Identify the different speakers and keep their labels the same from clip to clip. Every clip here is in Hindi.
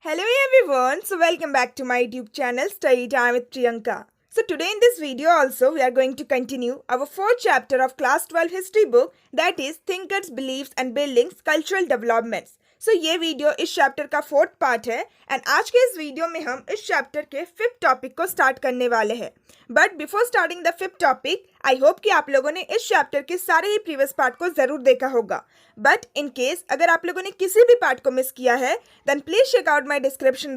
Speaker 1: Hello everyone, so welcome back to my YouTube channel Study Time with Priyanka. So today in this video also we are going to continue our fourth chapter of class 12 history book, that is Thinkers, Beliefs and Buildings, Cultural Developments. So ये वीडियो इस चैप्टर का फोर्थ पार्ट है एंड आज के इस वीडियो में हम इस चैप्टर के फिफ्थ टॉपिक को स्टार्ट करने वाले हैं. But before starting the fifth topic I hope कि आप लोगों ने इस चैप्टर के सारे ही प्रीवियस पार्ट को जरूर देखा होगा. बट इन केस अगर आप लोगों ने किसी भी पार्ट को मिस किया है then please check out my description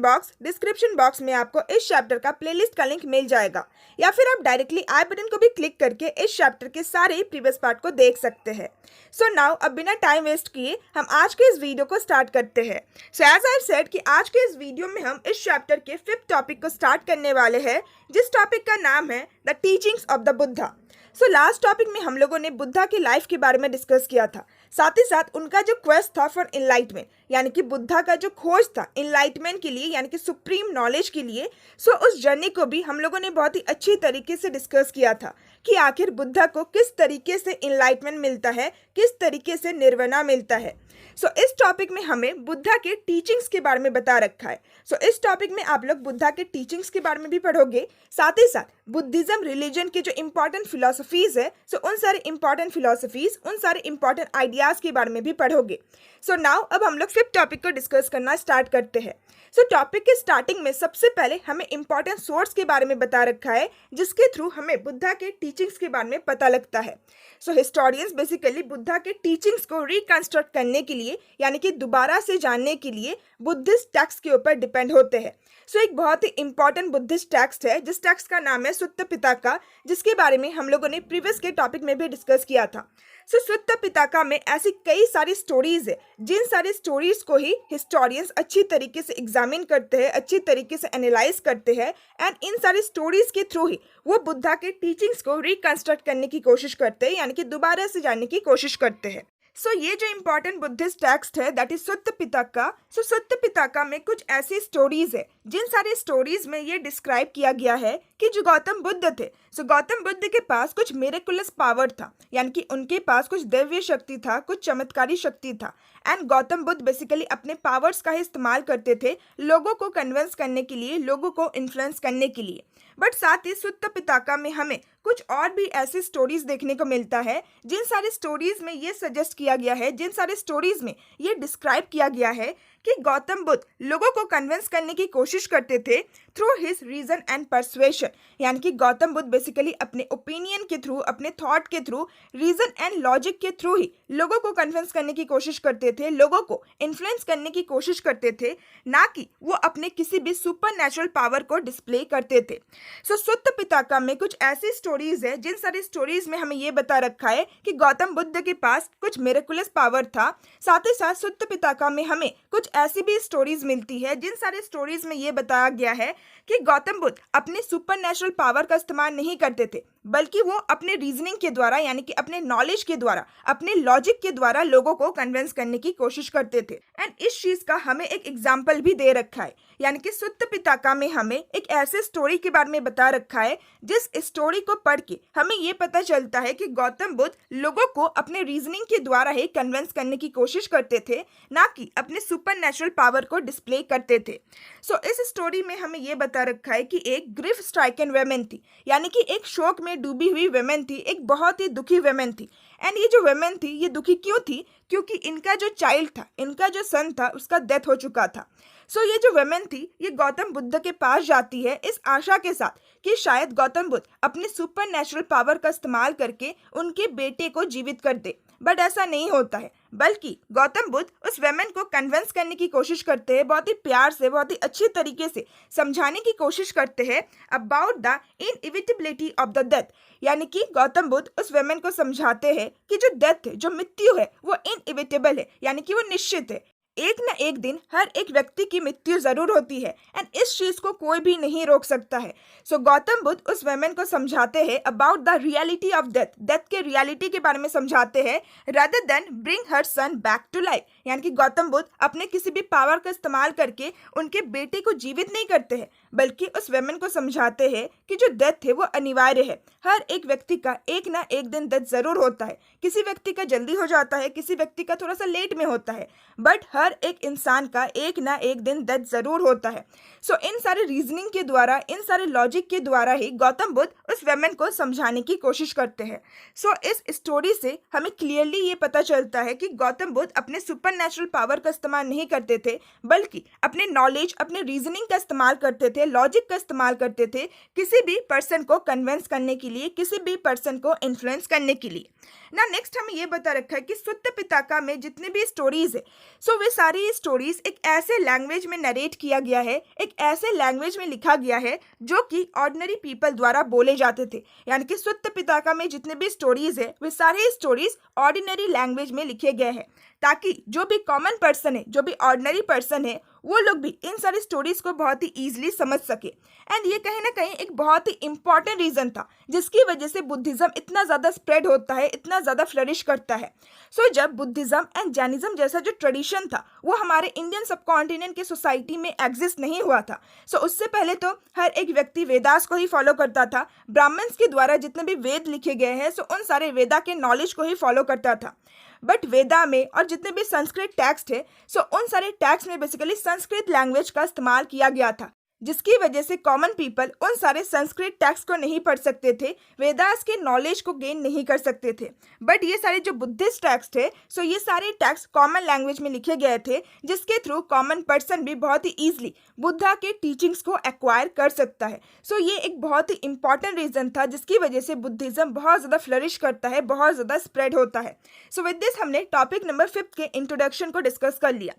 Speaker 1: box में आपको इस चैप्टर का प्लेलिस्ट का लिंक मिल जाएगा, या फिर आप डायरेक्टली आई बटन को भी क्लिक करके इस चैप्टर के सारे ही प्रीवियस पार्ट को देख सकते हैं. सो नाउ अब बिना टाइम वेस्ट किए हम आज के इस वीडियो को स्टार्ट करते हैं. सो एज आई सेड कि आज के इस वीडियो में हम इस चैप्टर के फिफ्थ टॉपिक को स्टार्ट करने वाले हैं, जिस टॉपिक का नाम है the teachings of the Buddha. So last topic में हम लोगों ने बुद्धा की लाइफ के बारे में डिस्कस किया था, साथ ही साथ उनका जो क्वेस्ट था फॉर इनलाइटमेंट, यानी कि बुद्धा का जो खोज था इनलाइटमेंट के लिए, यानी कि सुप्रीम नॉलेज के लिए. सो उस जर्नी को भी हम लोगों ने बहुत ही अच्छी तरीके से डिस्कस किया था कि आखिर बुद्धा को किस तरीके से इनलाइटमेंट मिलता है, किस तरीके से निर्वाणा मिलता है. सो इस टॉपिक में हमें बुद्धा के टीचिंग्स के बारे में बता रखा है. सो इस टॉपिक में आप लोग बुद्धा के टीचिंग्स के बारे में भी पढ़ोगे, साथ ही साथ बुद्धिज्म रिलीजन के जो इंपॉर्टेंट फिलोसफीज है, सो उन सारे इंपॉर्टेंट फिलोसफीज, उन सारे इंपॉर्टेंट आइडियाज के बारे में भी पढ़ोगे. सो नाउ अब हम लोग फिफ्थ टॉपिक को डिस्कस करना स्टार्ट करते हैं. सो टॉपिक के स्टार्टिंग में सबसे पहले हमें इंपॉर्टेंट सोर्स के बारे में बता रखा है, जिसके थ्रू हमें बुद्धा के टीचिंग्स के बारे में पता लगता है. सो हिस्टोरियंस बेसिकली बुद्धा के टीचिंग्स को रिकंस्ट्रक्ट करने के लिए, यानी कि दोबारा से जानने के लिए बुद्धिस्ट टेक्स्ट के ऊपर डिपेंड होते हैं. सो एक बहुत ही इंपॉर्टेंट बुद्धिस्ट टेक्स्ट है, जिस टेक्स्ट का नाम है सुत्त पिताका, जिसके बारे में हम लोगों ने प्रीवियस के टॉपिक में भी डिस्कस किया था. सो सुत्त पिताका में ऐसी कई सारी स्टोरीज है, जिन सारी स्टोरीज को ही हिस्टोरियंस अच्छी तरीके से एग्जामिन करते हैं, अच्छी तरीके से एनालाइज करते हैं, एंड इन सारी स्टोरीज के थ्रू ही वो बुद्धा के टीचिंग्स को रिकंस्ट्रक्ट करने की कोशिश करते हैं, यानी कि दोबारा से जानने की कोशिश करते हैं. सो ये जो इंपॉर्टेंट बुद्धिस्ट टेक्स्ट है दैट इज सुत्त पिताका. सो सुत्त पिताका में कुछ ऐसी स्टोरीज है, जिन सारी स्टोरीज में ये डिस्क्राइब किया गया है कि जो गौतम बुद्ध थे, सो गौतम बुद्ध के पास कुछ मिरेकुलस पावर था, यानी कि उनके पास कुछ दिव्य शक्ति था, कुछ चमत्कारी शक्ति था. एंड गौतम बुद्ध बेसिकली अपने पावर्स का ही इस्तेमाल करते थे लोगों को कन्विंस करने के लिए, लोगों को इन्फ्लुएंस करने के लिए. बट साथ ही सुत्त पिताका में हमें कुछ और भी ऐसी स्टोरीज देखने को मिलता है, जिन सारी स्टोरीज में ये सजेस्ट किया गया है, जिन सारी स्टोरीज में ये डिस्क्राइब किया गया है कि गौतम बुद्ध लोगों को कन्विंस करने की कोशिश करते थे through his reason and persuasion, यानी कि गौतम बुद्ध बेसिकली अपने ओपिनियन के थ्रू, अपने थॉट के थ्रू, रीजन एंड लॉजिक के थ्रू ही लोगों को कन्विंस करने की कोशिश करते थे, लोगों को इन्फ्लुएंस करने की कोशिश करते थे, ना कि वो अपने किसी भी सुपर नेचुरल पावर को डिस्प्ले करते थे. सो सुत्त पिताका में कुछ ऐसी स्टोरीज है, जिन सारी स्टोरीज में हमें ये बता रखा है कि गौतम बुद्ध के पास कुछ मिरेकुलस पावर था. साथ ही साथ सुत्त पिताका में हमें कुछ ऐसी भी स्टोरीज मिलती है, जिन सारे स्टोरीज में ये बताया गया है कि गौतम बुद्ध अपने सुपर नेचुरल पावर का इस्तेमाल नहीं करते थे, बल्कि वो अपने रीजनिंग के द्वारा, यानी कि अपने नॉलेज के द्वारा, अपने लॉजिक के द्वारा लोगों को कन्विंस करने की कोशिश करते थे. एंड इस चीज का हमें एक एग्जाम्पल भी दे रखा है, यानी कि सुत्त पिताका में हमें एक ऐसे स्टोरी के बारे में बता रखा है, जिस स्टोरी को पढ़ के हमें ये पता चलता है कि गौतम बुद्ध लोगों को अपने रीजनिंग के द्वारा ही कन्विंस करने की कोशिश करते थे, ना कि अपने सुपर नेचुरल पावर को डिस्प्ले करते थे. सो इस स्टोरी में हमें ये बता रखा है कि एक ग्रिफ स्ट्राइकन वेमेन थी, यानी कि एक शोक में डूबी हुई वेमेन थी, एक बहुत ही दुखी वेमेन थी. एंड ये जो वेमेन थी ये दुखी क्यों थी? क्योंकि इनका जो चाइल्ड था, इनका जो सन था, उसका डेथ हो चुका था. सो ये जो वेमेन थी ये गौतम बुद्ध के पास जाती है इस आशा के साथ कि शायद गौतम बुद्ध अपने सुपर नेचुरल पावर का इस्तेमाल करके उनके बेटे को जीवित कर दे. बट ऐसा नहीं होता है, बल्कि गौतम बुद्ध उस वेमेन को कन्विंस करने की कोशिश करते हैं, बहुत ही प्यार से, बहुत ही अच्छी तरीके से समझाने की कोशिश करते हैं about the inevitability of the death, यानी कि गौतम बुद्ध उस वेमेन को समझाते हैं कि जो डेथ है, जो मृत्यु है, वो इनएविटेबल है, यानी कि वो निश्चित है. एक न एक दिन हर एक व्यक्ति की मृत्यु जरूर होती है, एंड इस चीज को कोई भी नहीं रोक सकता है. सो गौतम बुद्ध उस वेमेन को समझाते हैं about the reality of death, death के रियलिटी के बारे में समझाते हैं, rather than bring her son back to life, यानी कि गौतम बुद्ध अपने किसी भी पावर का इस्तेमाल करके उनके बेटे को जीवित नहीं करते हैं, बल्कि उस वेमन को समझाते हैं कि जो डेथ है वो अनिवार्य है। हर एक व्यक्ति का एक ना एक दिन डेथ जरूर होता है। किसी व्यक्ति का जल्दी हो जाता है, किसी व्यक्ति का थोड़ा सा लेट में होता है, बट हर एक इंसान का एक ना एक दिन डेथ जरूर होता है। सो इन सारे रीजनिंग के द्वारा, इन सारे लॉजिक के द्वारा ही गौतम बुद्ध उस वेमन को समझाने की कोशिश करते हैं। सो इस स्टोरी से हमें क्लियरली ये पता चलता है कि गौतम बुद्ध अपने सुपर नेचुरल पावर का इस्तेमाल नहीं करते थे, बल्कि अपने नॉलेज, अपने रीजनिंग का इस्तेमाल करते थे, लॉजिक का इस्तेमाल करते थे किसी भी पर्सन को कन्विंस करने के लिए, किसी भी पर्सन को इन्फ्लुएंस करने के लिए। ना नेक्स्ट हमें ये बता रखा है कि सुत्त पिताका में जितने भी स्टोरीज है, सो वे सारी स्टोरीज एक ऐसे लैंग्वेज में नरेट किया गया है, एक ऐसे लैंग्वेज में लिखा गया है जो कि ऑर्डिनरी पीपल द्वारा बोले जाते थे। यानी कि सुत्त पिताका में जितने भी स्टोरीज है वे सारे स्टोरीज ऑर्डिनरी लैंग्वेज में लिखे गए हैं, ताकि जो भी कॉमन पर्सन है, जो भी ऑर्डिनरी पर्सन है, वो लोग भी इन सारी स्टोरीज को बहुत ही ईजिली समझ सके। एंड ये कहीं ना कहीं एक बहुत ही इंपॉर्टेंट रीजन था जिसकी वजह से बुद्धिज्म इतना ज़्यादा स्प्रेड होता है, इतना ज़्यादा फ्लरिश करता है। सो जब बुद्धिज्म एंड जैनिज्म जैसा जो ट्रेडिशन था वो हमारे इंडियन सबकॉन्टिनेंट के सोसाइटी में एग्जिस्ट नहीं हुआ था। सो उससे पहले तो हर एक व्यक्ति वेदास को ही फॉलो करता था। ब्राह्मण्स के द्वारा जितने भी वेद लिखे गए हैं, सो उन सारे वेदा के नॉलेज को ही फॉलो करता था। बट वेदा में और जितने भी संस्कृत टेक्स्ट है, सो उन सारे टेक्स्ट में बेसिकली संस्कृत लैंग्वेज का इस्तेमाल किया गया था, जिसकी वजह से कॉमन पीपल उन सारे संस्कृत टेक्स्ट को नहीं पढ़ सकते थे, वेदास के नॉलेज को गेन नहीं कर सकते थे। बट ये सारे जो बुद्धिस्ट टेक्स्ट है, सो ये सारे टेक्स्ट कॉमन लैंग्वेज में लिखे गए थे, जिसके थ्रू कॉमन पर्सन भी बहुत ही ईजिली बुद्धा के टीचिंग्स को एक्वायर कर सकता है। सो ये एक बहुत ही इंपॉर्टेंट रीजन था जिसकी वजह से बुद्धिज्म बहुत ज़्यादा फ्लरिश करता है, बहुत ज़्यादा स्प्रेड होता है। सो विद दिस हमने टॉपिक नंबर 5 के इंट्रोडक्शन को डिस्कस कर लिया।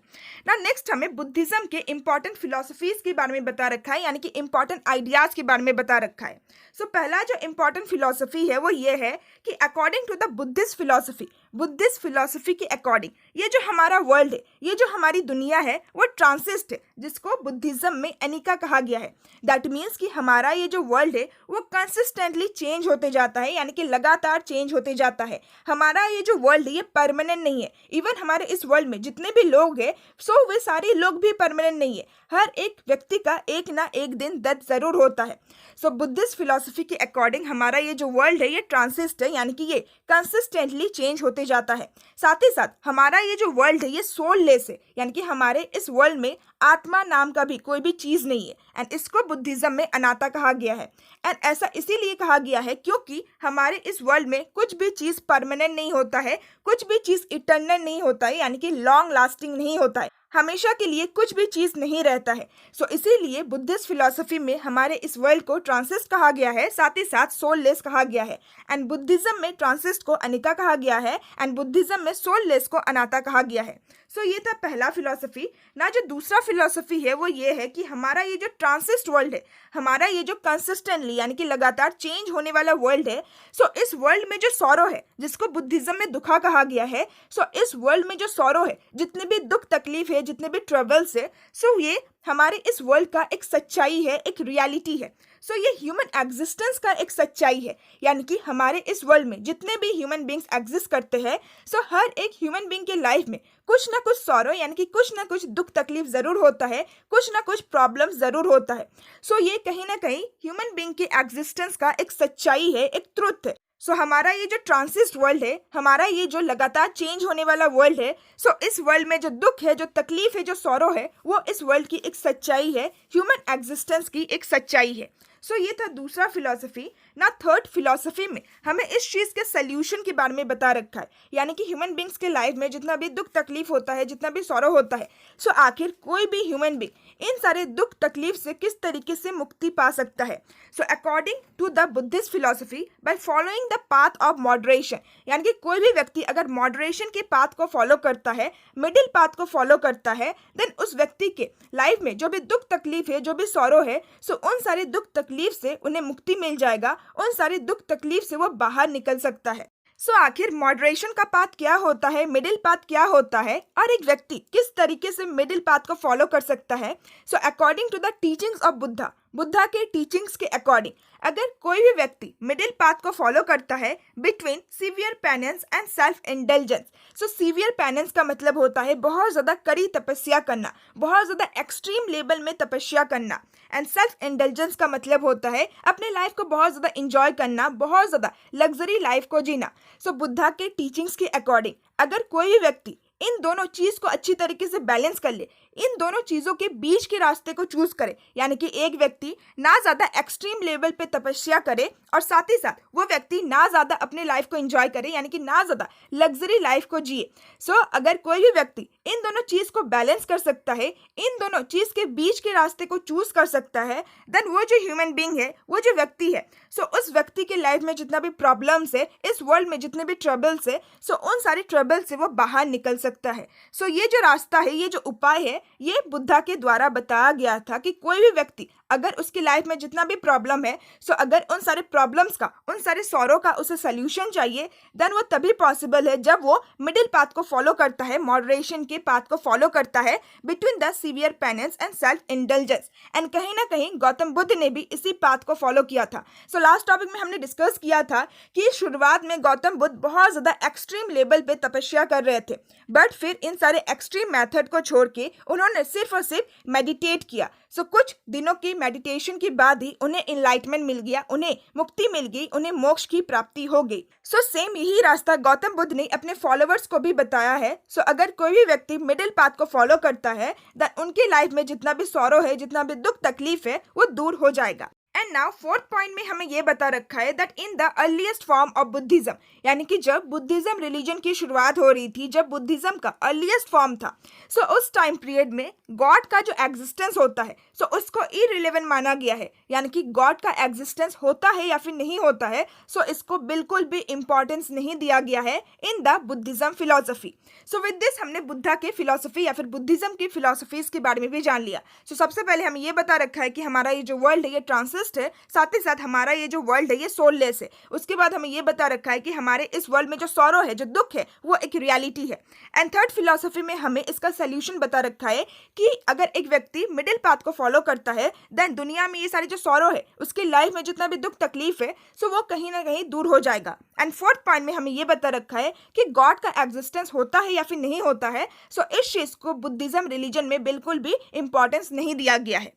Speaker 1: ना नेक्स्ट हमें बुद्धिज्म के इंपॉर्टेंट फिलोसफीज के बारे में बता रखा है, यानी कि इंपॉर्टेंट आइडियाज के बारे में बता रखा है। सो पहला जो इंपॉर्टेंट फिलोसफी है वो ये है कि according to the Buddhist philosophy के अकॉर्डिंग ये जो हमारा वर्ल्ड है, ये जो हमारी दुनिया है, वो ट्रांसिस्ट है, जिसको बुद्धिज्म में अनिका कहा गया है। दैट मीन्स कि हमारा ये जो वर्ल्ड है वो कंसिस्टेंटली चेंज होते जाता है, यानी कि लगातार चेंज होते जाता है। हमारा ये जो वर्ल्ड है ये परमानेंट नहीं है। इवन हमारे इस वर्ल्ड में जितने भी लोग हैं, सो वे सारे लोग भी परमानेंट नहीं है। हर एक व्यक्ति का एक ना एक दिन डेथ जरूर होता है। सो बुद्धिस्ट फिलोसफी के अकॉर्डिंग हमारा ये जो वर्ल्ड है ये ट्रांसिस्ट है, यानी कि ये कंसिस्टेंटली चेंज होते जाता है। साथ ही साथ हमारा ये जो वर्ल्ड है ये सोललेस है, यानी कि हमारे इस वर्ल्ड में आत्मा नाम का भी कोई भी चीज़ नहीं है। एंड इसको बुद्धिज्म में अनाता कहा गया है। एंड ऐसा इसीलिए कहा गया है क्योंकि हमारे इस वर्ल्ड में कुछ भी चीज़ परमानेंट नहीं होता है, कुछ भी चीज़ इटर्नल नहीं होता है, यानी कि लॉन्ग लास्टिंग नहीं होता है, हमेशा के लिए कुछ भी चीज़ नहीं रहता है। सो इसीलिए बुद्धिस्ट फिलॉसफी में हमारे इस वर्ल्ड को ट्रांसिस्ट कहा गया है, साथ ही साथ सोललेस कहा गया है। एंड बुद्धिज्म में ट्रांसिस्ट को अनिका कहा गया है, एंड बुद्धिज्म में सोललेस को अनाता कहा गया है। सो ये था पहला फिलॉसफी। ना जो दूसरा फिलॉसफी है वो ये है कि हमारा ये जो ट्रांसिस्ट वर्ल्ड है, हमारा ये जो कंसिस्टेंटली यानी कि लगातार चेंज होने वाला वर्ल्ड है, सो इस वर्ल्ड में जो सॉरो है, जिसको बुद्धिज्म में दुखा कहा गया है, सो इस वर्ल्ड में जो सॉरो है, जितने भी दुख तकलीफ है, जितने भी ट्रबल्स है, सो ये हमारे इस वर्ल्ड का एक सच्चाई है, एक रियलिटी है। सो ये ह्यूमन एग्जिस्टेंस का एक सच्चाई है, यानी कि हमारे इस वर्ल्ड में जितने भी ह्यूमन बींग्स एग्जिस्ट करते हैं, सो हर एक ह्यूमन बींग के लाइफ में कुछ ना कुछ सॉरो यानी कि कुछ ना कुछ दुख तकलीफ ज़रूर होता है, कुछ ना कुछ प्रॉब्लम ज़रूर होता है। सो ये कहीं ना कहीं ह्यूमन बींग के एग्जिस्टेंस का एक सच्चाई है, एक ट्रुथ है। सो हमारा ये जो ट्रांसिस्ट वर्ल्ड है, हमारा ये जो लगातार चेंज होने वाला वर्ल्ड है, सो इस वर्ल्ड में जो दुख है, जो तकलीफ है, जो सॉरो है, वो इस वर्ल्ड की एक सच्चाई है, ह्यूमन एग्जिस्टेंस की एक सच्चाई है। सो ये था दूसरा फिलॉसफी। ना थर्ड फिलॉसफी में हमें इस चीज़ के सल्यूशन के बारे में बता रखा है, यानी कि ह्यूमन बींग्स के लाइफ में जितना भी दुख तकलीफ होता है, जितना भी सॉरो होता है, सो आखिर कोई भी ह्यूमन बींग इन सारे दुख तकलीफ से किस तरीके से मुक्ति पा सकता है। So according to the Buddhist philosophy, by following the path of moderation, यानी कि कोई भी व्यक्ति अगर मॉडरेशन के पाथ को फॉलो करता है, मिडिल पाथ को फॉलो करता है, देन उस व्यक्ति के लाइफ में जो भी दुख तकलीफ है, जो भी सॉरो है, सो उन सारे दुख तकलीफ से उन्हें मुक्ति मिल जाएगा, उन सारे दुख तकलीफ से वो बाहर निकल सकता है। सो आखिर मॉडरेशन का पाथ क्या होता है, मिडिल पाथ क्या होता है, और एक व्यक्ति किस तरीके से मिडिल पाथ को फॉलो कर सकता है। So according to the teachings of Buddha, Buddha के टीचिंग्स के अकॉर्डिंग अगर कोई भी व्यक्ति मिडिल पाथ को फॉलो करता है between severe penance and self indulgence. So severe penance का मतलब होता है बहुत ज़्यादा कड़ी तपस्या करना, बहुत ज़्यादा एक्सट्रीम लेवल में तपस्या करना। एंड सेल्फ इंडल्जेंस का मतलब होता है अपने लाइफ को बहुत ज़्यादा इंजॉय करना, बहुत ज़्यादा लग्जरी लाइफ को जीना। सो बुद्धा के टीचिंग्स के अकॉर्डिंग अगर कोई भी व्यक्ति इन दोनों चीज़ को अच्छी तरीके से बैलेंस कर ले, इन दोनों चीज़ों के बीच के रास्ते को चूज करे, यानी कि एक व्यक्ति ना ज़्यादा एक्सट्रीम लेवल पे तपस्या करे और साथ ही साथ वो व्यक्ति ना ज़्यादा अपने लाइफ को एंजॉय करे, यानी कि ना ज़्यादा लग्जरी लाइफ को जिए। सो अगर कोई भी व्यक्ति इन दोनों चीज़ को बैलेंस कर सकता है, इन दोनों चीज़ के बीच के रास्ते को चूज कर सकता है, देन वो जो ह्यूमन बींग है, वो जो व्यक्ति है, सो उस व्यक्ति के लाइफ में जितना भी प्रॉब्लम्स है, इस वर्ल्ड में जितने भी ट्रबल्स है, सो उन सारी ट्रबल से वो बाहर निकल सकता है। सो ये जो रास्ता है, ये जो उपाय है, ये बुद्धा के द्वारा बताया गया था कि कोई भी व्यक्ति अगर उसकी लाइफ में जितना भी प्रॉब्लम है, सो अगर उन सारे प्रॉब्लम्स का, उन सारे सॉरो का उसे सोल्यूशन चाहिए, देन वो तभी पॉसिबल है जब वो मिडिल पाथ को फॉलो करता है, मॉडरेशन के पाथ को फॉलो करता है between the severe penance and self indulgence. And कहीं ना कहीं गौतम बुद्ध ने भी इसी पाथ को फॉलो किया था। सो लास्ट टॉपिक में हमने डिस्कस किया था कि शुरुआत में गौतम बुद्ध बहुत ज़्यादा एक्सट्रीम लेवल पे तपस्या कर रहे थे, बट फिर इन सारे एक्सट्रीम मेथड को छोड़ के उन्होंने सिर्फ और सिर्फ मेडिटेट किया। सो कुछ दिनों की मेडिटेशन के बाद ही उन्हें इनलाइटमेंट मिल गया, उन्हें मुक्ति मिल गई, उन्हें मोक्ष की प्राप्ति हो गई। सो सेम यही रास्ता गौतम बुद्ध ने अपने फॉलोअर्स को भी बताया है। सो अगर कोई भी व्यक्ति मिडिल पाथ को फॉलो करता है, देन उनके लाइफ में जितना भी सॉरो है, जितना भी दुख तकलीफ है, वो दूर हो जाएगा। एंड नाउ फोर्थ पॉइंट में हमें यह बता रखा है that in the earliest form of Buddhism, यानी कि जब बुद्धिज्म रिलीजन की शुरुआत हो रही थी, जब बुद्धिज्म का अर्लीस्ट फॉर्म था, सो उस टाइम पीरियड में गॉड का जो एग्जिस्टेंस होता है, सो उसको इररिलेवेंट माना गया है, यानी कि गॉड का एग्जिस्टेंस होता है या फिर नहीं होता है, सो इसको बिल्कुल भी इंपॉर्टेंस नहीं दिया गया है in the Buddhism philosophy. So with this हमने बुद्धा के फिलोसफी या फिर बुद्धिज्म की फिलोसफीज के बारे में भी जान लिया। सो सबसे पहले हमें ये बता रखा है कि हमारा ये जो वर्ल्ड है, ये ट्रांसिस्ट है, साथ ही साथ हमारा ये जो वर्ल्ड है, ये सोललेस है। उसके बाद हमें ये बता रखा है कि हमारे इस वर्ल्ड में जो सॉरो है, जो दुख है, वो एक रियलिटी है। एंड थर्ड फिलोसफी में हमें इसका सोल्यूशन बता रखा है कि अगर एक व्यक्ति मिडिल पाथ को फॉलो करता है, देन दुनिया में ये सारी जो सॉरो है, उसकी लाइफ में जितना भी दुख तकलीफ है, सो वो कहीं ना कहीं दूर हो जाएगा। एंड फोर्थ पॉइंट में हमें ये बता रखा है कि गॉड का एग्जिस्टेंस होता है या फिर नहीं होता है। सो इस चीज को बुद्धिज्म रिलीजन में बिल्कुल भी इंपॉर्टेंस नहीं दिया गया है।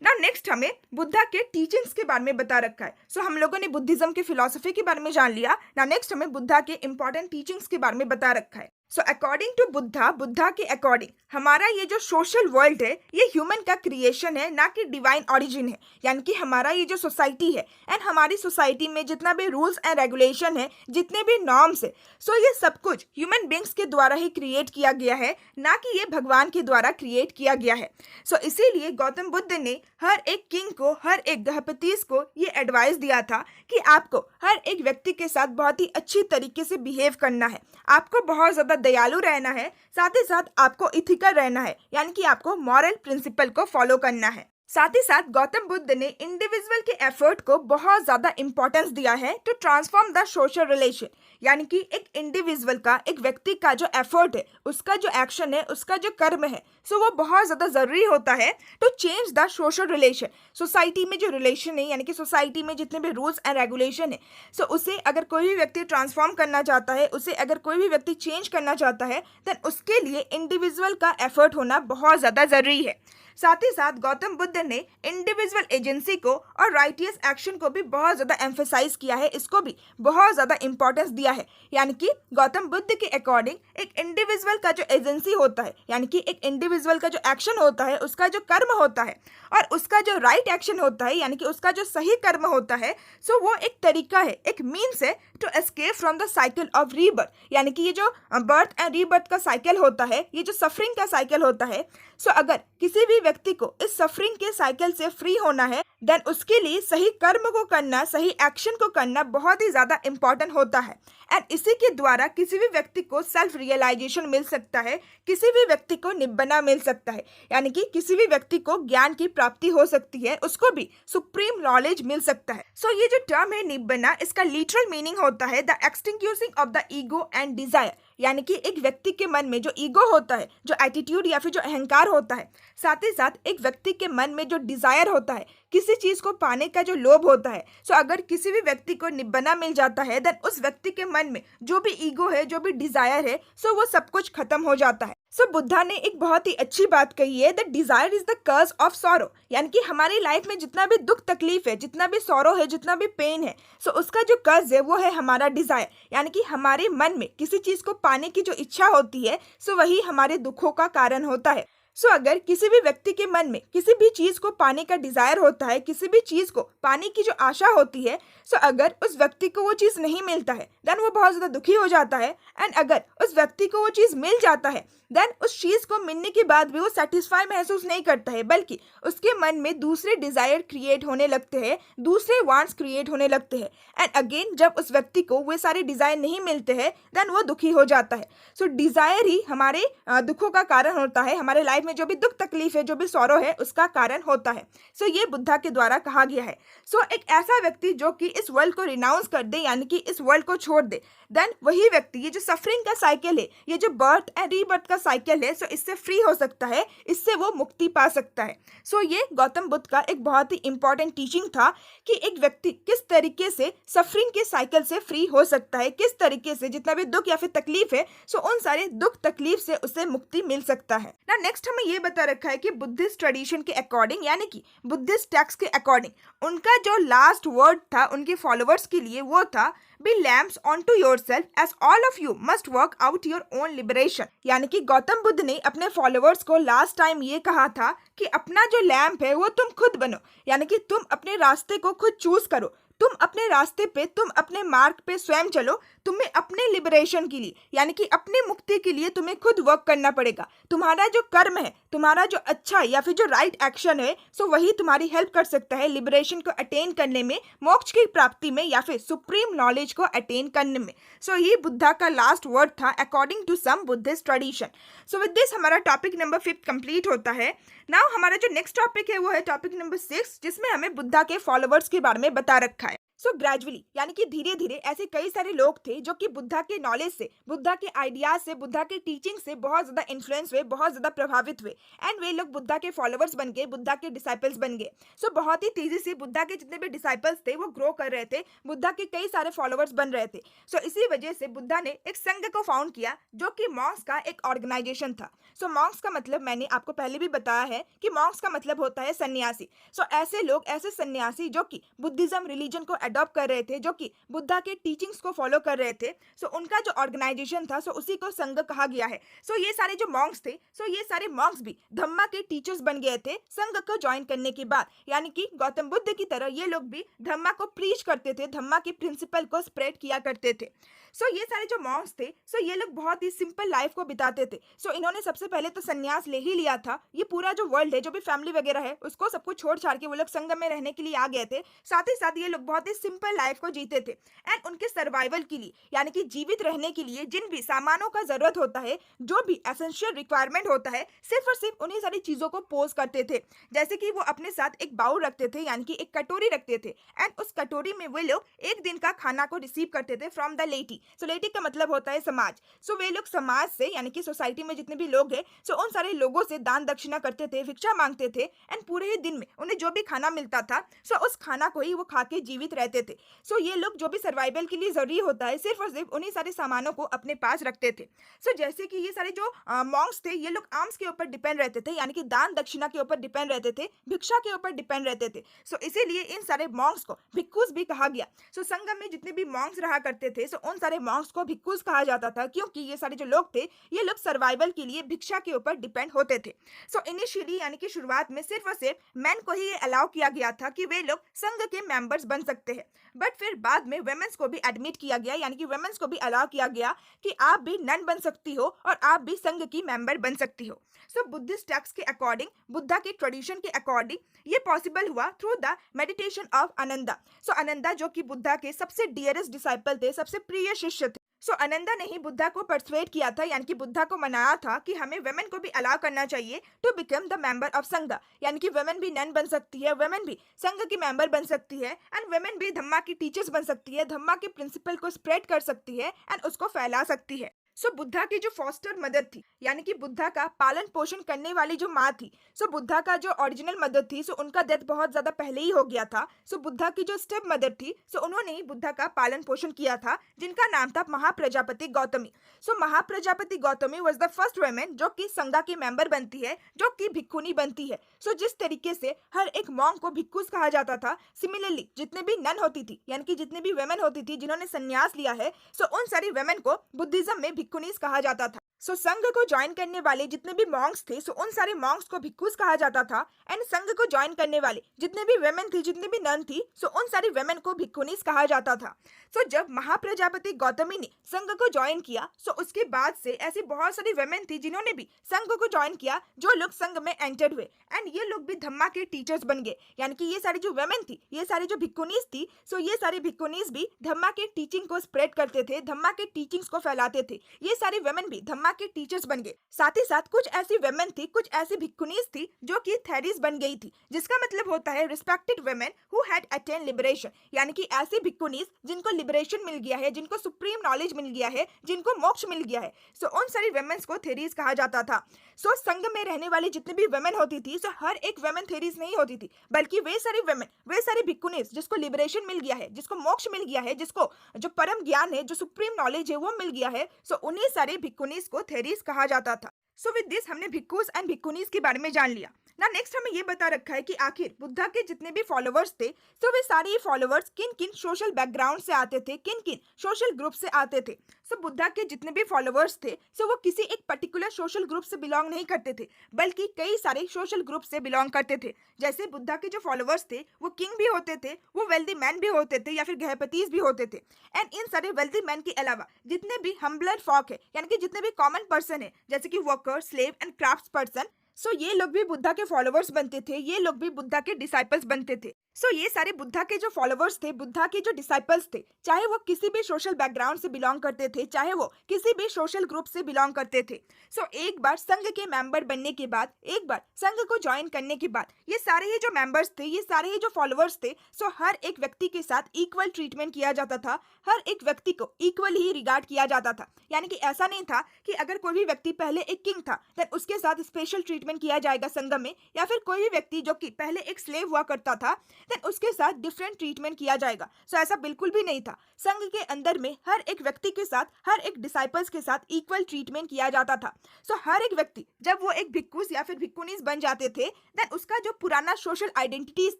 Speaker 1: ना नेक्स्ट हमें बुद्धा के टीचिंग्स के बारे में बता रखा है। सो हम लोगों ने बुद्धिज्म की फिलोसफी के बारे में जान लिया। ना नेक्स्ट हमें बुद्धा के इंपॉर्टेंट टीचिंग्स के बारे में बता रखा है। सो अकॉर्डिंग टू बुद्धा के अकॉर्डिंग हमारा ये जो सोशल वर्ल्ड है, ये ह्यूमन का क्रिएशन है, ना कि डिवाइन ओरिजिन है। यानी कि हमारा ये जो सोसाइटी है, एंड हमारी सोसाइटी में जितना भी रूल्स एंड रेगुलेशन है, जितने भी नॉर्म्स है, सो ये सब कुछ ह्यूमन बींग्स के द्वारा ही क्रिएट किया गया है, ना कि ये भगवान के द्वारा क्रिएट किया गया है। सो इसीलिए गौतम बुद्ध ने हर एक किंग को, हर एक गृहपति को ये एडवाइस दिया था कि आपको हर एक व्यक्ति के साथ बहुत ही अच्छी तरीके से बिहेव करना है, आपको बहुत ज़्यादा दयालु रहना है, साथ ही साथ आपको इथिकल रहना है, यानी कि आपको मॉरल प्रिंसिपल को फॉलो करना है। साथ ही साथ गौतम बुद्ध ने इंडिविजुअल के एफर्ट को बहुत ज़्यादा इंपॉर्टेंस दिया है to transform the social relation, यानी कि एक इंडिविजुअल का, एक व्यक्ति का जो एफर्ट है, उसका जो एक्शन है, उसका जो कर्म है, सो वो बहुत ज़्यादा ज़रूरी होता है to change the social relation. Society में जो रिलेशन है, यानी कि सोसाइटी में जितने भी रूल्स एंड रेगुलेशन है, सो उसे अगर कोई भी व्यक्ति ट्रांसफॉर्म करना चाहता है, उसे अगर कोई भी व्यक्ति चेंज करना चाहता है, देन उसके लिए इंडिविजुअल का एफर्ट होना बहुत ज़्यादा ज़रूरी है। साथ ही साथ गौतम बुद्ध ने इंडिविजुअल एजेंसी को और राइटियस एक्शन को भी बहुत ज़्यादा एम्फेसाइज किया है, इसको भी बहुत ज़्यादा इंपॉर्टेंस दिया है। यानी कि गौतम बुद्ध के अकॉर्डिंग एक इंडिविजुअल का जो एजेंसी होता है, यानी कि एक इंडिविजुअल का जो एक्शन होता है, उसका जो कर्म होता है, और उसका जो राइट एक्शन होता है, यानी कि उसका जो सही कर्म होता है, सो वो एक तरीका है, एक मीन्स है to escape from the cycle of rebirth. यानी कि ये जो बर्थ एंड रीबर्थ का साइकिल होता है, ये जो सफरिंग का साइकिल होता है, सो अगर किसी भी व्यक्ति को इस सफरिंग के साइकिल से फ्री होना है, देन उसके लिए सही कर्म को करना, सही एक्शन को करना बहुत ही ज़्यादा इंपॉर्टेंट होता है। एंड इसी के द्वारा किसी भी व्यक्ति को सेल्फ रियलाइजेशन मिल सकता है, किसी भी व्यक्ति को निब्बना मिल सकता है, यानी कि किसी भी व्यक्ति को ज्ञान की प्राप्ति हो सकती है, उसको भी सुप्रीम नॉलेज मिल सकता है। सो ये जो टर्म है निब्बना, इसका लिटरल मीनिंग होता है the extinguishing of the ego and desire, यानी कि एक व्यक्ति के मन में जो ईगो होता है, जो एटीट्यूड या फिर जो अहंकार होता है, साथ ही साथ एक व्यक्ति के मन में जो डिजायर होता है, किसी चीज को पाने का जो लोभ होता है, सो अगर किसी भी व्यक्ति को निब्बना मिल जाता है, देन उस व्यक्ति के मन में जो भी ईगो है, जो भी डिजायर है, सो वो सब कुछ खत्म हो जाता है। सो बुद्धा ने एक बहुत ही अच्छी बात कही है, that desire is the curse of sorrow, यानी कि हमारी लाइफ में जितना भी दुख तकलीफ है, जितना भी सॉरो है, जितना भी पेन है, सो उसका जो कर्ज है वो है हमारा डिजायर, यानी कि हमारे मन में किसी चीज को पाने की जो इच्छा होती है, सो वही हमारे दुखों का कारण होता है। सो अगर किसी भी व्यक्ति के मन में किसी भी चीज को पाने का डिजायर होता है, किसी भी चीज को पाने की जो आशा होती है, सो अगर उस व्यक्ति को वो चीज नहीं मिलता है, देन वो बहुत ज्यादा दुखी हो जाता है। एंड अगर उस व्यक्ति को वो चीज मिल जाता है, देन उस चीज को मिलने के बाद भी वो सेटिस्फाई महसूस नहीं करता है, बल्कि उसके मन में दूसरे डिजायर क्रिएट होने लगते हैं, दूसरे वांट्स क्रिएट होने लगते हैं। एंड अगेन जब उस व्यक्ति को वे सारे डिजायर नहीं मिलते हैं, देन वो दुखी हो जाता है। सो डिजायर ही हमारे दुखों का कारण होता है, हमारे लाइफ में जो भी दुख तकलीफ है, जो भी सॉरो है, उसका कारण होता है। सो ये बुद्धा के द्वारा कहा गया है। सो एक ऐसा व्यक्ति जो कि इस वर्ल्ड को रिनाउंस कर दे, यानी कि इस वर्ल्ड को छोड़ दे, देन वही व्यक्ति ये जो सफरिंग का साइकिल है, ये जो बर्थ एंड रीबर्थ का साइकिल है, सो इससे फ्री हो सकता है, इससे वो मुक्ति पा सकता है। सो ये गौतम बुद्ध का एक बहुत ही इंपॉर्टेंट टीचिंग था कि एक व्यक्ति किस तरीके से सफरिंग के साइकिल से फ्री हो सकता है, किस तरीके से जितना भी दुख या फिर तकलीफ है, सो उन सारे दुख तकलीफ से उसे मुक्ति मिल सकता है ना। नेक्स्ट हमें ये बता रखा है कि बुद्धिस्ट ट्रेडिशन के अकॉर्डिंग, यानी कि बुद्धिस्ट टेक्स्ट के अकॉर्डिंग उनका जो लास्ट वर्ड था उनके फॉलोअर्स के लिए, वो था be lamps onto yourself as all of you must work out your own liberation. यानी कि गौतम बुद्ध ने अपने फॉलोअर्स को लास्ट टाइम ये कहा था कि अपना जो लैम्प है वो तुम खुद बनो, यानी कि तुम अपने रास्ते को खुद चूज करो, तुम अपने रास्ते पे, तुम अपने मार्ग पे स्वयं चलो। तुम्हें अपने लिबरेशन के लिए, यानी कि अपनी मुक्ति के लिए तुम्हें खुद वर्क करना पड़ेगा। तुम्हारा जो कर्म है, तुम्हारा जो अच्छा या फिर जो राइट एक्शन है, सो वही तुम्हारी हेल्प कर सकता है लिबरेशन को अटेन करने में, मोक्ष की प्राप्ति में, या फिर सुप्रीम नॉलेज को अटेन करने में। सो ये बुद्धा का लास्ट वर्ड था according to some Buddhist tradition. So with this हमारा टॉपिक नंबर 5 कंप्लीट होता है। नाउ हमारा जो नेक्स्ट टॉपिक है वो है टॉपिक नंबर 6, जिसमें हमें बुद्धा के फॉलोअर्स के बारे में बता रखा है। सो ग्रेजुअली, यानी कि धीरे धीरे ऐसे कई सारे लोग थे जो कि बुद्धा के नॉलेज से, बुद्धा के आइडियाज से, बुद्धा के टीचिंग से बहुत ज्यादा इन्फ्लुएंस हुए, बहुत ज्यादा प्रभावित हुए, एंड वे लोग बुद्धा के फॉलोअर्स बन गए, बुद्धा के डिसाइपल्स बन गए। सो बहुत ही तेजी से बुद्धा के जितने भी डिसाइपल्स थे वो ग्रो कर रहे थे, बुद्धा के कई सारे फॉलोअर्स बन रहे थे। सो इसी वजह से बुद्धा ने एक संघ को फाउंड किया, जो कि मॉन्क्स का एक ऑर्गेनाइजेशन था। सो मॉन्क्स का मतलब मैंने आपको पहले भी बताया है कि मॉन्क्स का मतलब होता है सन्यासी। सो ऐसे लोग, ऐसे सन्यासी जो कि बुद्धिज्म रिलीजन को अडॉप्ट कर रहे थे, जो कि बुद्धा के टीचिंग्स को फॉलो कर रहे थे, सो उनका जो ऑर्गेनाइजेशन था, सो उसी को संघ कहा गया है। सो ये सारे जो मॉन्क्स थे, सो ये सारे मॉन्क्स भी धम्मा के टीचर्स बन गए थे संघ को ज्वाइन करने के बाद, यानी कि गौतम बुद्ध की तरह ये लोग भी धम्मा को प्रीच करते थे, धम्मा के प्रिंसिपल को स्प्रेड किया करते थे। सो ये सारे जो मॉन्क्स थे, सो ये लोग बहुत ही सिंपल लाइफ को बिताते थे। सो इन्होंने सबसे पहले तो संन्यास ले ही लिया था। ये पूरा जो वर्ल्ड है, जो भी फैमिली वगैरह है, उसको सब कुछ छोड़ छाड़ के वो लोग संघ में रहने के लिए आ गए थे। साथ ही साथ ये लोग बहुत ही सिंपल लाइफ को जीते थे, एंड उनके सर्वाइवल के लिए, यानी कि जीवित रहने के लिए जिन भी सामानों का जरूरत होता है, जो भी एसेंशियल रिक्वायरमेंट होता है, सिर्फ और सिर्फ उन्हीं सारी चीजों को पोज करते थे। जैसे कि वो अपने साथ एक बाउल रखते थे, यानी कि एक कटोरी रखते थे, एंड उस कटोरी में वे लोग एक दिन का खाना को रिसीव करते थे फ्रॉम द लेटी। सो लेटी का मतलब होता है समाज। सो वे लोग समाज से, यानी कि सोसाइटी में जितने भी लोग हैं, सो उन सारे लोगों से दान दक्षिणा करते थे, भिक्षा मांगते थे, एंड पूरे ही दिन में उन्हें जो भी खाना मिलता था, सो उस खाना को ही वो खा के जीवित रहते थे। सो ये लोग जो भी सर्वाइवल के लिए जरूरी होता है, सिर्फ और सिर्फ उन्हीं सारे सामानों को अपने पास रखते थे। सो जैसे कि ये सारे जो मॉन्क्स थे, ये लोग आर्म्स के ऊपर डिपेंड रहते थे, यानी कि दान दक्षिणा के ऊपर डिपेंड रहते थे, भिक्षा के ऊपर डिपेंड रहते थे। सो इसीलिए इन सारे मॉन्क्स को भिक्खुस भी कहा गया। सो संघ में जितने भी मॉन्क्स रहा करते थे, सो उन सारे मॉन्क्स को भिक्खुस कहा जाता था, क्योंकि ये सारे जो लोग थे, ये लोग सर्वाइवल के लिए भिक्षा के ऊपर डिपेंड होते थे। सो इनिशियली, यानी कि शुरुआत में सिर्फ और सिर्फ मैन को ही ये अलाउ किया गया था कि वे लोग संघ के मेंबर्स बन सकते हैं, बट फिर बाद में वुमेन्स को भी एडमिट किया गया, यानी कि वुमेन्स को भी अलाउ किया गया कि आप भी नन बन सकती हो और आप भी संघ की मेंबर बन सकती हो। सो बुद्धिस्ट टेक्स्ट के अकॉर्डिंग, बुद्धा के ट्रेडिशन के अकॉर्डिंग, ये पॉसिबल हुआ through the meditation of Ananda. So Ananda जो कि बुद्धा के सबसे डियरेस्ट डिसाइपल थे, सबसे प्रिय शिष्य थे। सो आनंदा ने ही बुद्धा को परसुएट किया था, यानी कि बुद्धा को मनाया था कि हमें वुमेन को भी अलाउ करना चाहिए to become the member of Sangha, यानी कि वुमेन भी नन बन सकती है, वुमेन भी संघ की मेंबर बन सकती है, एंड वुमेन भी धम्मा की टीचर्स बन सकती है, धम्मा के प्रिंसिपल को स्प्रेड कर सकती है, एंड उसको फैला सकती है। सो बुद्धा की जो फॉस्टर मदर थी, यानी कि बुद्धा का पालन पोषण करने वाली जो माँ थी, सो बुद्धा का जो ओरिजिनल मदर थी, सो उनका डेथ बहुत ज्यादा पहले ही हो गया था। सो बुद्धा की जो स्टेप मदर थी, सो उन्होंने ही बुद्धा का पालन पोषण किया था, जिनका नाम था Mahaprajapati Gautami. So Mahaprajapati Gautami was the first women जो कि संघा की मेंबर बनती है, जो कि भिक्खुनी बनती है। सो जिस तरीके से हर एक मॉन्क को भिक्खुस कहा जाता था, सिमिलरली जितने भी नन होती थी, यानी कि जितने भी वेमेन होती थी जिन्होंने संन्यास लिया है, सो उन सारी वेमेन को बुद्धिज्म में भिक्खुनीस कहा जाता था। सो संघ को ज्वाइन करने वाले जितने भी मॉन्क्स थे, सो उन सारे मॉन्क्स को भिक्खुस कहा जाता था। एंड संघ को ज्वाइन करने वाले जितने भी वेमेन थी, जितने भी नन थी, सो उन सारी वेमेन को भिक्खुनीस कहा जाता था। सो जब महाप्रजापति गौतमी ने संघ को ज्वाइन किया, सो उसके बाद से ऐसी बहुत सारी वेमेन थी जिन्होंने भी संघ को ज्वाइन किया, जो लोग संघ में एंटर हुए। एंड ये लोग भी धम्मा के टीचर्स बन गए, यानी कि ये सारी जो वेमेन थी, ये सारी जो भिक्खुनीस थी, सो ये सारी भिक्खुनीस भी धम्मा के टीचिंग को स्प्रेड करते थे, धम्मा के टीचिंग्स को फैलाते थे। ये सारी वेमेन भी धम्मा के टीचर्स बन गए। साथ ही साथ कुछ ऐसी वेमेन थी, कुछ ऐसी भिक्खुनीस थी जो कि थेरीज बन गई थी, जिसका मतलब होता है respected women who had attain liberation, यानी कि ऐसी भिक्खुनीस जिनको लिबरेशन मिल गया है, जिनको सुप्रीम नॉलेज मिल गया है, जिनको मोक्ष मिल गया है। सो उन सारी वेमेन्स को थेरीज कहा जाता था। सो संघ में रहने वाली जितनी भी वेमेन होती थी, सो हर एक वेमेन थेरीज नहीं होती थी, बल्कि वे सारी वेमेन, वे सारी भिक्खुनीस जिसको लिबरेशन मिल गया है, जिसको मोक्ष मिल गया है, जिसको जो परम ज्ञान है, जो सुप्रीम नॉलेज है, वो मिल गया है। सो उन्हीं सारे भिक्खुनीस को थेरीज कहा जाता था। सो विद दिस हमने भिक्खुस एंड भिक्खुनीस के बारे में जान लिया। ना नेक्स्ट हमें ये बता रखा है कि आखिर बुद्धा के जितने भी फॉलोवर्स थे, सो वे सारे ही फॉलोवर्स किन किन सोशल बैकग्राउंड से आते थे, किन किन सोशल ग्रुप से आते थे। सो बुद्धा के जितने भी फॉलोवर्स थे, सो वो किसी एक पर्टिकुलर सोशल ग्रुप से बिलोंग नहीं करते थे, बल्कि कई सारे सोशल ग्रुप से बिलोंग करते थे। जैसे बुद्धा के जो फॉलोवर्स थे, वो किंग भी होते थे, वो वेल्दी मैन भी होते थे, या फिर गृहपतिज भी होते थे। एंड इन सारे वेल्दी मैन के अलावा जितने भी हम्बलर फॉक है, यानी कि जितने भी कॉमन पर्सन है, जैसे कि worker, slave and crafts person, so ये लोग भी बुद्धा के फॉलोवर्स बनते थे, ये लोग भी बुद्धा के डिसाइपल्स बनते थे। सो ये सारे बुद्धा के जो फॉलोवर्स थे, बुद्धा के जो डिसाइपल्स थे, चाहे वो किसी भी सोशल बैकग्राउंड से बिलोंग करते थे, चाहे वो किसी भी सोशल ग्रुप से बिलोंग करते थे। सो एक बार संघ के मेंबर बनने के बाद, एक बार संघ को ज्वाइन करने के बाद, ये सारे ही जो मेंबर्स थे, ये सारे ही जो फॉलोवर्स थे, सो हर एक व्यक्ति के साथ इक्वल ट्रीटमेंट किया जाता था, हर एक व्यक्ति को इक्वल ही रिगार्ड किया जाता था। यानी कि ऐसा नहीं था कि अगर कोई भी व्यक्ति पहले एक किंग था, देन उसके साथ स्पेशल ट्रीटमेंट किया जाएगा संघ में, या फिर कोई भी व्यक्ति जो कि पहले एक स्लेव हुआ करता था, देन उसके साथ डिफरेंट ट्रीटमेंट किया जाएगा। सो ऐसा बिल्कुल भी नहीं था। संघ के अंदर में हर एक व्यक्ति के साथ, हर एक डिसाइपल्स के साथ इक्वल ट्रीटमेंट किया जाता था। सो हर एक व्यक्ति जब वो एक भिक्खुस या फिर भिक्खुनीस बन जाते थे, देन उसका जो पुराना सोशल आइडेंटिटीज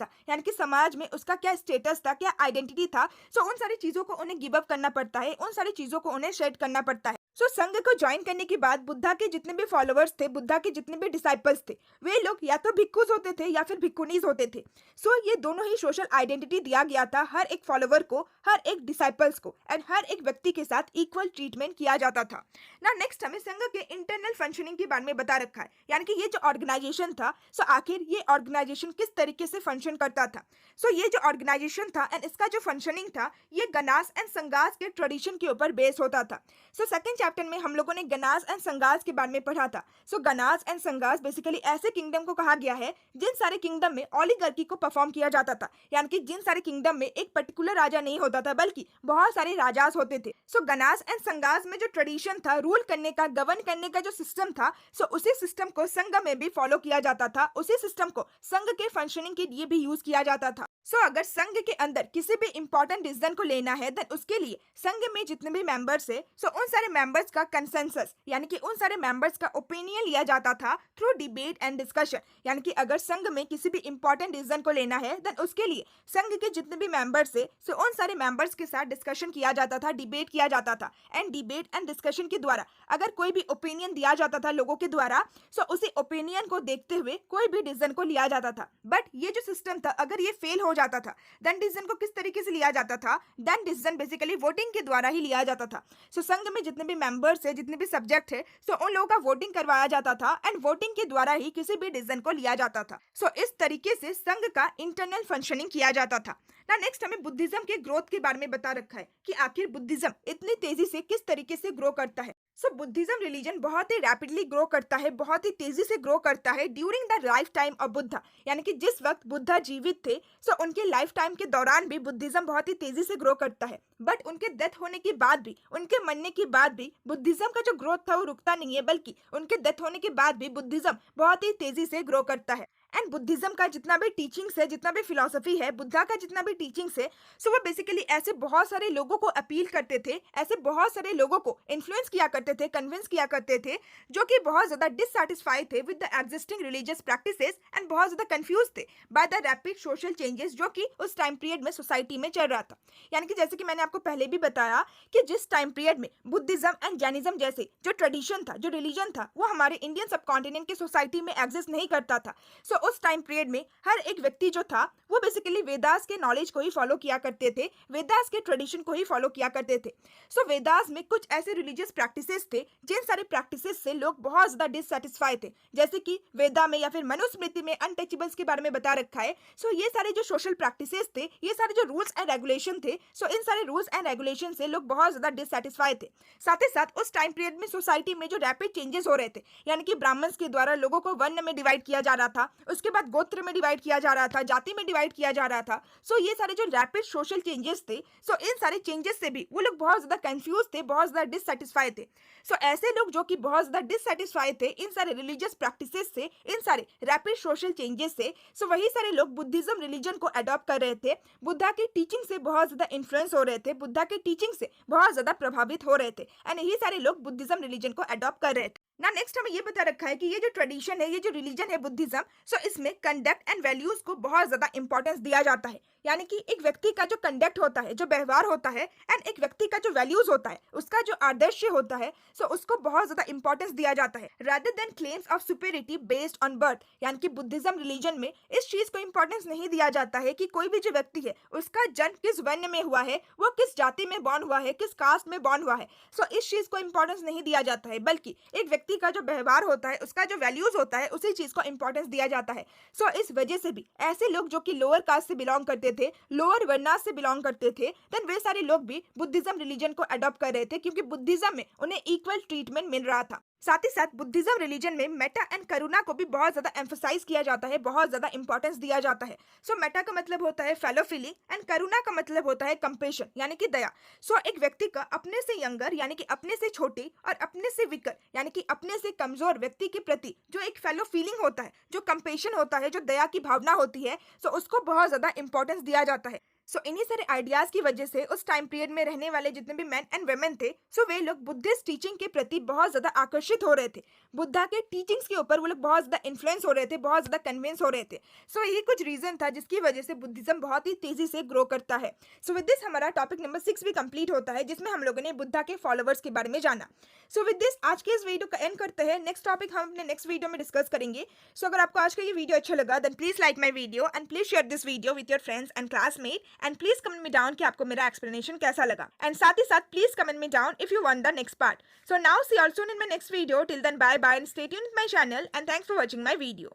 Speaker 1: था, यानी कि समाज में उसका क्या स्टेटस था, क्या आइडेंटिटी था, सो उन सारी चीजों को उन्हें गिव अप करना पड़ता है, उन सारी चीजों को उन्हें शेड करना पड़ता है। सो संघ को ज्वाइन करने के बाद बुद्धा के जितने भी फॉलोवर्स थे, बुद्धा के जितने भी डिसाइपल्स थे, वे लोग या तो भिक्खुस होते थे या फिर भिक्खुनीस होते थे। सो ये दोनों ही सोशल आइडेंटिटी दिया गया था हर एक फॉलोवर को, हर एक डिसाइपल्स को, एंड हर एक व्यक्ति के साथ इक्वल ट्रीटमेंट किया जाता था। ना नेक्स्ट हमें संघ के इंटरनल फंक्शनिंग के बारे में बता रखा है, यानी कि ये जो ऑर्गेनाइजेशन था, सो आखिर ये ऑर्गेनाइजेशन किस तरीके से फंक्शन करता था। सो ये जो ऑर्गेनाइजेशन था एंड इसका जो फंक्शनिंग था, ये गनास एंड संगास के ट्रेडिशन के ऊपर बेस होता था। सो सेकंड चैप्टर में हम लोगों ने गनास एंड संगास के बारे में पढ़ा था। सो गनास एंड संगास बेसिकली ऐसे किंगडम को कहा गया है जिन सारे किंगडम में ओलिगार्की को परफॉर्म किया जाता था, यानी कि जिन सारे किंगडम में एक पर्टिकुलर राजा नहीं होता था, बल्कि बहुत सारे राजास होते थे। सो गनास एंड संगास में जो ट्रेडिशन था, रूल करने का, गवर्न करने का जो सिस्टम था, सो उसी सिस्टम को संघ में भी फॉलो किया जाता था, उसी सिस्टम को संघ के फंक्शनिंग के लिए भी यूज किया जाता था। सो अगर संघ के अंदर किसी भी इंपॉर्टेंट डिसीजन को लेना है, देन उसके लिए संघ में जितने भी मेंबर्स है, सो उन सारे मेंबर्स का कंसेंसस, यानी कि उन सारे मेंबर्स का ओपिनियन लिया जाता था थ्रू डिबेट एंड डिस्कशन। यानी कि अगर संघ में किसी भी इंपॉर्टेंट डिसीजन को लेना है, देन उसके लिए संघ के जितने भी मेंबर्स है, सो उन सारे मेंबर्स के साथ डिस्कशन किया जाता था, डिबेट किया जाता था, एंड डिबेट एंड डिस्कशन के द्वारा अगर कोई भी ओपिनियन दिया जाता था लोगों के द्वारा, सो उसी ओपिनियन को देखते हुए कोई भी डिसीजन को लिया जाता था। बट ये जो सिस्टम था, अगर ये फेल हो जाता था, देन डिसीजन को किस तरीके से लिया जाता था, देन डिसीजन बेसिकली वोटिंग के द्वारा ही लिया जाता था। सो संघ में जितने भी मेंबर्स है, जितने भी सब्जेक्ट है, सो उन लोगों का वोटिंग करवाया जाता था, एंड वोटिंग के द्वारा ही किसी भी डिसीजन को लिया जाता था। सो इस तरीके से संघ का इंटरनल फंक्शनिंग किया जाता था। ना नेक्स्ट हमें बुद्धिज्म के ग्रोथ के बारे में बता रखा है कि आखिर बुद्धिज्म इतनी तेजी से किस तरीके से ग्रो करता है। सो बुद्धिज्म रिलीजन बहुत ही रैपिडली ग्रो करता है, बहुत ही तेजी से ग्रो करता है during the life time of Buddha, यानी कि जिस वक्त बुद्धा जीवित थे, सो उनके लाइफ टाइम के दौरान भी बुद्धिज्म बहुत ही तेजी से ग्रो करता है। बट उनके डेथ होने के बाद भी, उनके मरने के बाद भी बुद्धिज्म का जो ग्रोथ था वो रुकता नहीं है, बल्कि उनके डेथ होने के बाद भी बुद्धिज्म बहुत ही तेजी से ग्रो करता है। एंड बुद्धिज्म का जितना भी टीचिंग्स है, जितना भी फिलॉसफी है, बुद्धा का जितना भी टीचिंग्स है, सो वो बेसिकली ऐसे बहुत सारे लोगों को अपील करते थे, ऐसे बहुत सारे लोगों को इन्फ्लुएंस किया करते थे, कन्विंस किया करते थे, जो कि बहुत ज़्यादा डिससेटिस्फाइड थे with the existing religious practices and बहुत ज़्यादा कंफ्यूज थे by the rapid social changes जो कि उस टाइम पीरियड में सोसाइटी में चल रहा था। यानी कि जैसे कि मैंने आपको पहले भी बताया कि जिस टाइम पीरियड में बुद्धिज्म एंड जैनिज्म जैसे जो ट्रेडिशन था, जो रिलीजन था, वो हमारे इंडियन सब कॉन्टिनेंट की सोसाइटी में एग्जिस्ट नहीं करता था। सो उस टाइम पीरियड में हर एक व्यक्ति जो था वो बेसिकली वेदास के नॉलेज को ही फॉलो किया करते थे, वेदास के ट्रेडिशन को ही फॉलो किया करते थे। सो वेदास में कुछ ऐसे रिलीजियस प्रैक्टिसेस थे जिन सारे प्रैक्टिसेस से लोग बहुत ज्यादा डिससेटिस्फाइड थे, जैसे कि वेदा में या फिर मनुस्मृति में अनटचेबल्स के बारे में बता रखा है। सो ये सारे जो सोशल प्रैक्टिसेस थे, ये सारे जो रूल्स एंड रेगुलेशन थे, सो इन सारे रूल्स एंड रेगुलेशन से लोग बहुत ज्यादा डिससेटिस्फाइड थे। साथ ही साथ उस टाइम पीरियड में सोसाइटी में जो रैपिड चेंजेस हो रहे थे, यानी कि ब्राह्मण्स के द्वारा लोगों को वर्ण में डिवाइड किया जा रहा था, उसके बाद गोत्र में डिवाइड किया जा रहा था, जाति में डिवाइड किया जा रहा था। सो ये सारे जो रैपिड सोशल चेंजेस थे, सो इन सारे चेंजेस से भी वो लोग बहुत ज्यादा कंफ्यूज थे, बहुत ज्यादा डिससेटिस्फाइड थे। सो ऐसे लोग जो कि बहुत ज्यादा डिससेटिस्फाइड थे इन सारे रिलीजियस प्रैक्टिसेस से, इन सारे रैपिड सोशल चेंजेस से, सो वही सारे लोग बुद्धिज्म रिलीजन को अडॉप्ट कर रहे थे, बुद्धा की टीचिंग से बहुत ज्यादा इन्फ्लुएंस हो रहे थे, बुद्धा की टीचिंग से बहुत ज्यादा प्रभावित हो रहे थे, एंड यही सारे लोग बुद्धिज्म रिलीजन को अडॉप्ट कर रहे थे। ना नेक्स्ट हमें ये बता रखा है कि ये जो ट्रेडिशन है, ये जो रिलीजन है बुद्धिज्म, सो इसमें कंडक्ट एंड वैल्यूज को बहुत ज्यादा इंपॉर्टेंस दिया जाता है। यानी कि एक व्यक्ति का जो कंडक्ट होता है, जो व्यवहार होता है, एंड एक व्यक्ति का जो वैल्यूज होता है, उसका जो आदर्श होता है, सो उसको बहुत ज्यादा इंपॉर्टेंस दिया जाता है rather than claims of superiority based on birth. यानी कि बुद्धिज्म रिलीजन में इस चीज को इंपॉर्टेंस नहीं दिया जाता है कि कोई भी जो व्यक्ति है उसका जन्म किस वर्ण में हुआ है, वो किस जाति में बॉर्न हुआ है, किस कास्ट में बॉर्न हुआ है। सो इस चीज को इंपॉर्टेंस नहीं दिया जाता है, बल्कि एक व्यक्ति का जो व्यवहार होता है, उसका जो वैल्यूज होता है, उसी चीज को इंपॉर्टेंस दिया जाता है। सो इस वजह से भी ऐसे लोग जो कि लोअर कास्ट से बिलोंग करते थे, लोअर वर्णास से बिलोंग करते थे, देन वे सारे लोग भी बुद्धिज्म रिलीजन को अडॉप्ट कर रहे थे, क्योंकि बुद्धिज्म में उन्हें इक्वल ट्रीटमेंट मिल रहा था। साथ ही साथ बुद्धिज्म रिलीजन में मेटा एंड करुणा को भी बहुत ज्यादा एम्फोसाइज किया जाता है, बहुत ज्यादा इंपॉर्टेंस दिया जाता है। सो मेटा का मतलब होता है फेलो फीलिंग एंड करुणा का मतलब होता है कंपेशन, यानी कि दया। सो एक व्यक्ति का अपने से यंगर यानी कि अपने से छोटे और अपने से वीकर यानी कि अपने से कमजोर व्यक्ति के प्रति जो एक फेलो फीलिंग होता है, जो कंपेशन होता है, जो दया की भावना होती है, सो उसको बहुत ज्यादा इंपॉर्टेंस दिया जाता है। सो इन्हीं सारे आइडियाज की वजह से उस टाइम पीरियड में रहने वाले जितने भी मैन एंड वेमेन थे, सो वे लोग बुद्धिस्ट टीचिंग के प्रति बहुत ज्यादा आकर्षित हो रहे थे, बुद्धा के टीचिंग्स के ऊपर वो लोग बहुत ज्यादा इन्फ्लुएंस हो रहे थे, बहुत ज्यादा कन्विंस हो रहे थे। सो यही कुछ रीजन था जिसकी वजह से बुद्धिज्म बहुत ही तेजी से ग्रो करता है। सो विद दिस हमारा टॉपिक नंबर 6 भी कंप्लीट होता है, जिसमें हम लोगों ने बुद्धा के फॉलोवर्स के बारे में जाना। सो विद दिस आज के इस वीडियो का एंड करते हैं, नेक्स्ट टॉपिक हम अपने नेक्स्ट वीडियो में डिस्कस करेंगे। सो अगर आपको आज का ये वीडियो अच्छा लगा, then please like my video and please share this video with your friends and classmate, and please comment me down कि आपको मेरा एक्सप्लेनेशन कैसा लगा, एंड साथ ही साथ please comment me down if you want the next part. So now see also in my next video, till then bye bye and stay tuned with my channel, and thanks for watching my video.